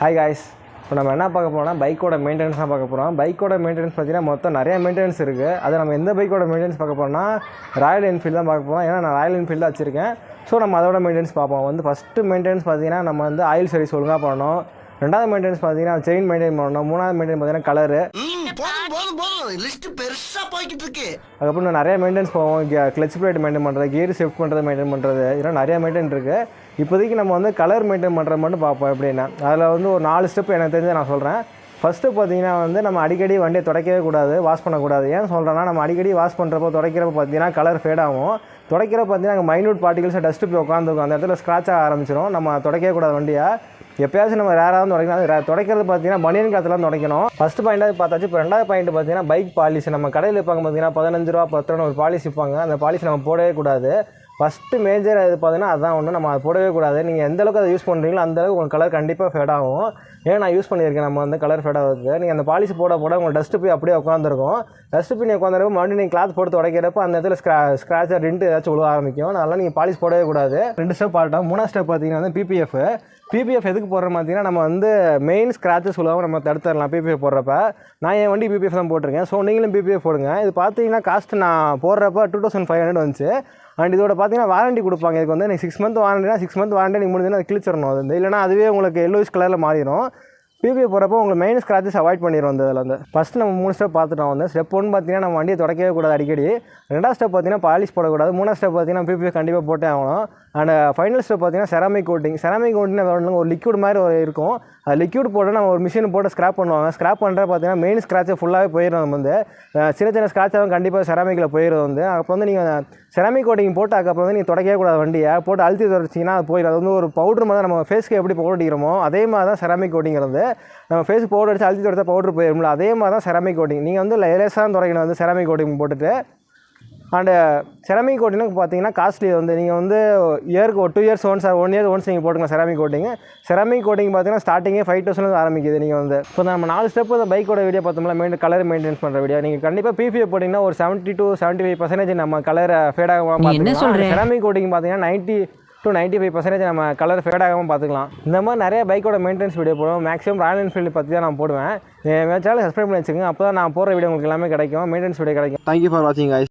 Hi guys, இப்போ நம்ம என்ன பார்க்க போகிறோம்னா பைக்கோட மெயின்டெனன்ஸ் தான் பார்க்க போகிறோம். பைக்கோட மெயின்டெனன்ஸ் பார்த்தீங்கன்னா மொத்தம் நிறைய மெயின்டெனன்ஸ் இருக்குது. அது நம்ம எந்த பைக்கோட மெயின்டெனன்ஸ் பார்க்க போகிறோம்னா ராயல் என்ஃபீல்டு தான் பார்க்க போகிறோம். ஏன்னா நான் ராயல் என்ஃபீல்டு தான் வச்சுருக்கேன். ஸோ நம்ம அதோட மெயின்டெனன்ஸ் பார்ப்போம். ஃபஸ்ட்டு மெயின்டெனன்ஸ் பார்த்தீங்கன்னா நம்ம ஆயில் சர்வீஸ் ஒழுங்காக பண்ணணும். ரெண்டாவது மெயின்டெனன்ஸ் பார்த்தீங்கன்னா செயின் மெயின்டைன் பண்ணணும். மூணாவது மெயின்டைன் பார்த்தீங்கன்னா கலரு. அதுக்கப்புறம் நிறைய மெயின்டெனன்ஸ் போவோம். கிளச் பிளேட் மெயின்டைன் பண்ணுறது, கியர் ஷிஃப்ட் பண்ணுறது, மெயின்டைன் பண்ணுறது, இதெல்லாம் நிறைய மெயின்டைன் இருக்குது. இப்போதைக்கு நம்ம கலர் மெயின்டைன் பண்ணுறது மட்டும் பார்ப்போம். எப்படின்னா அதில் ஒரு 4 ஸ்டெப் எனக்கு தெரிஞ்சு நான் சொல்கிறேன். ஃபஸ்ட்டு பார்த்தீங்கன்னா நம்ம அடிக்கடி வண்டியை துடைக்கவே கூடாது, வாஷ் பண்ணக்கூடாது. ஏன் சொல்கிறேன்னா நம்ம அடிக்கடி வாஷ் பண்ணுறப்போ துடைக்கிறப்ப பார்த்தீங்கன்னா கலர் ஃபேட் ஆகும். துடைக்கிறப்ப பார்த்தீங்கன்னா அங்கே மைன்யூட் பார்ட்டிகல்ஸ் டஸ்ட்டு போய் உட்காந்துருக்கும். அந்த இடத்துல ஸ்க்ராட்ச் ஆக ஆரம்பிச்சிடும். நம்ம துடைக்கவே கூடாது வண்டியை. எப்போயாச்சும் நம்ம ரேராக துடைக்கணும். துடைக்கிறது பார்த்தீங்கன்னா பனியன் காற்றுலாம் துடைக்கணும். ஃபஸ்ட்டு பாயிண்ட்டாக பார்த்தாச்சு. இப்போ ரெண்டாவது பாயிண்ட் பார்த்தீங்கன்னா பைக் பாலிஷ். நம்ம கடையில் இருப்பாங்க பார்த்தீங்கன்னா 15 ரூபா 10 ரூபா ஒரு பாலிஷ் விற்பாங்க. அந்த பாலிஷ் நம்ம போடவே கூடாது. ஃபஸ்ட்டு மேஜர் இது பார்த்தீங்கன்னா அதுதான் ஒன்று, நம்ம அதை போடவே கூடாது. நீங்கள் எந்தளவுக்கு அதை யூஸ் பண்ணுறீங்களோ அந்தளவுக்கு உங்கள் கலர் கண்டிப்பாக ஃபேட் ஆகும். ஏன் நான் யூஸ் பண்ணியிருக்கேன். நம்ம கலர் ஃபேட் ஆகுது. நீங்கள் அந்த பாலிஷ் போட உங்களுக்கு டஸ்ட்டு போய் அப்படியே உட்காந்துருக்கும். டஸ்ட்டு போய் உட்காந்துருக்கும். மறுபடியும் நீங்கள் கிளாத் போட்டு துடைக்கிறப்ப அந்த இடத்துல ஸ்க்ராட்சாக ரெண்டு ஏதாச்சும் விழுவ ஆரம்பிக்கும். அதனால் நீங்கள் பாலிஷ் போடவே கூடாது. 2 ஸ்டெப் பார்த்தோம். 3ஆவது ஸ்டெப் பார்த்தீங்கன்னா பிபிஎஃப் எதுக்கு போடுறோம் பார்த்தீங்கன்னா நம்ம மெயின் ஸ்க்ராச்சஸ் சொல்லாமல் நம்ம தடுத்துடலாம். பிபிஎஃப் போடுறப்ப நான் என் வண்டி பிபிஎஃப் தான் போட்டிருக்கேன். ஸோ நீங்களும் பிபிஎஃப் போடுங்க. இது பார்த்தீங்கன்னா காஸ்ட் நான் போடுறப்ப 2500 வந்துச்சு. அண்ட் இதோட பார்த்தீங்கன்னா வாரண்டி கொடுப்பாங்க. இதுக்கு எனக்கு 6 மந்த் வாரண்டினா 6 மந்த் வாரண்டி நீங்கள் முடிஞ்சுன்னா அது கிழிச்சிடணும். அது இல்லைனா அதுவே உங்களுக்கு எல்லோயிஷ் கலரில் மாறிடும். பிபிஎஃப் போகிறப்போ உங்களுக்கு மெயின் ஸ்க்ராச்சஸ் அவாய்ட் பண்ணிடும். இதில் ஃபஸ்ட்டு நம்ம 3 ஸ்டெப் பார்த்துட்டோம். ஸ்டெப் 1 பார்த்தீங்கன்னா நம்ம வண்டியை துடைக்கவே கூடாது அடிக்கடி. 2ஆவது ஸ்டெப் பார்த்தீங்கன்னா பாலிஷ் போடக்கூடாது. 3ஆவது ஸ்டெப் பார்த்தீங்கன்னா பிபிஎஃப் கண்டிப்பாக போட்டே ஆகணும். அண்ட் ஃபைனல் ஸ்டெப் பார்த்தீங்கன்னா செராமிக் கோட்டிங். செராமிக் கோட்டிங் ஒரு லிக்விட் மாதிரி இருக்கும். அது லிக்விட் போட்டு நம்ம ஒரு மிஷின் போட்டு ஸ்க்ராப் பண்ணுவாங்க. ஸ்க்ராப் பண்ணுற பார்த்தீங்கன்னா மெயின் ஸ்க்ராட்சை ஃபுல்லாகவே போயிடும். சின்ன சின்ன ஸ்க்ராட்சாகவும் கண்டிப்பாக செராமிக்கில் போயிடும். அப்போ நீங்கள் செராமிக் கோட்டிங் போட்டு அதுக்கப்புறம் நீங்கள் துடைக்கவே கூடாது. வண்டியை போட்டு அழுத்தி துடைச்சிங்கன்னா அது போயிடும். அது ஒரு பவுட்ரு மாதிரி நம்ம ஃபேஸ்க்கு எப்படி பவுடர் அடிக்கிறோமோ அதே மாதிரி தான் செராமிக் கோட்டிங்கிறது. நம்ம ஃபேஸுக்கு பவுடர் அடிச்சு அழுத்தி துடைச்சா பவுட்ரு போயிடும்ல, அதே மாதிரி தான் செராமிக் கோட்டிங். நீங்கள் லேசாக துடைக்கணும் செராமிக் கோட்டிங் போட்டுட்டு. அண்டு செராமிக் கோட்டிங்கு பார்த்தீங்கன்னா காஸ்ட்லி. நீங்கள் இயருக்கு 2 இயர்ஸ் ஒன்ஸ் 1 இயர் ஒன்ஸ் நீங்கள் போட்டுக்கலாம் செராமிக் கோட்டிங். செராமிக் கோட்டிங் பார்த்தீங்கன்னா ஸ்டார்டிங்கே 5000 ஆரம்பிக்குது. நீங்கள் இப்போ நம்ம 4 ஸ்டெப்பு அந்த பைக்கோட வீடியோ பார்த்தோம்னா கலர் மெயின்டெனன்ஸ் பண்ணுற வீடியோ. நீங்கள் கண்டிப்பாக பிபிஎஃப் போட்டிங்கன்னா ஒரு 70 to 75% நம்ம கலர் ஃபேட் ஆகாமல் பார்த்துக்கலாம். செராமிக் கோட்டிங் பார்த்தீங்கன்னா 90 to 95% நம்ம கலர் ஃபேட் ஆகாமல் பார்த்துக்கலாம். இந்த மாதிரி நிறைய பைக்கோட மெயின்டெனன்ஸ் வீடியோ போடுவோம். மேக்ஸிமம் ராயல் என்ஃபீல்டு பற்றி தான் நான் போடுவேன். என் சேனல் சப்ஸ்கிரைப் பண்ணி வச்சுக்கோங்க. அப்போ தான் நான் போடுற வீடியோ உங்களுக்கு எல்லாமே கிடைக்கும். மெயின்டெனன்ஸ் வீடியோ கிடைக்கும். தேங்க்யூ ஃபார் வாட்சிங் காய்ஸ்.